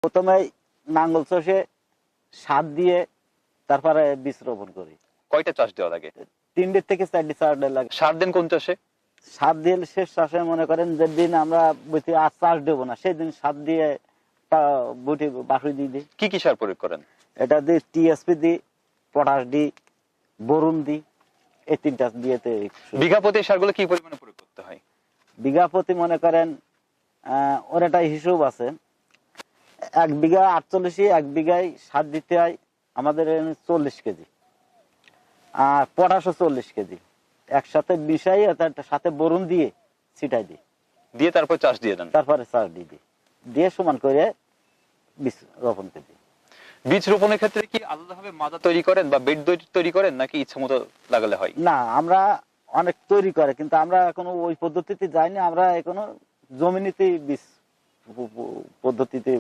প্রথমে নাঙ্গল চষে সার দিয়ে তারপরে বীজ রোপণ করি। কয়টা চাষ দেওয়া লাগে? 3 থেকে 4 লাগে। সার দেন কোন চাষে? সার দিয়ে শেষ চাষে মনে করেন যেদিন আমরা বুঝি আর চাষ দেবো না সেদিন সার দিয়ে বুটি বাসুই দিয়ে দিই। কি কি সার প্রয়োগ করেন? এটা দিয়ে টিএসপি দিই, পটাশ দিই, বোরন দিই, এই 3টা দিয়েতে। বিঘা প্রতি সারগুলো কি পরিমাণে প্রয়োগ করতে হয়? বিঘা প্রতি মনে করেন ওর একটা হিসেব আছে। 1 বিঘা 48, 1 বিঘায় সার দিতে হয় আমাদের 40 কেজি, আর পটাশও 40 কেজি একসাথে মিশাই সাথে বোরন দিয়ে ছিটাই দিই, দিয়ে তারপর চাষ দিয়ে দেন। তারপরে চাষ দিয়ে সমান করে বীজ রোপণ করে দিই। বীজ রোপণের ক্ষেত্রে কি আলাদাভাবে মাদা তৈরি করেন বা বেড তৈরি করেন, নাকি ইচ্ছা মতো লাগালে হয়? না, আমরা অনেক তৈরি করে, কিন্তু আমরা এখনো ওই পদ্ধতিতে যাইনি। আমরা এখনো জমিনিতে বীজ পদ্ধতিতে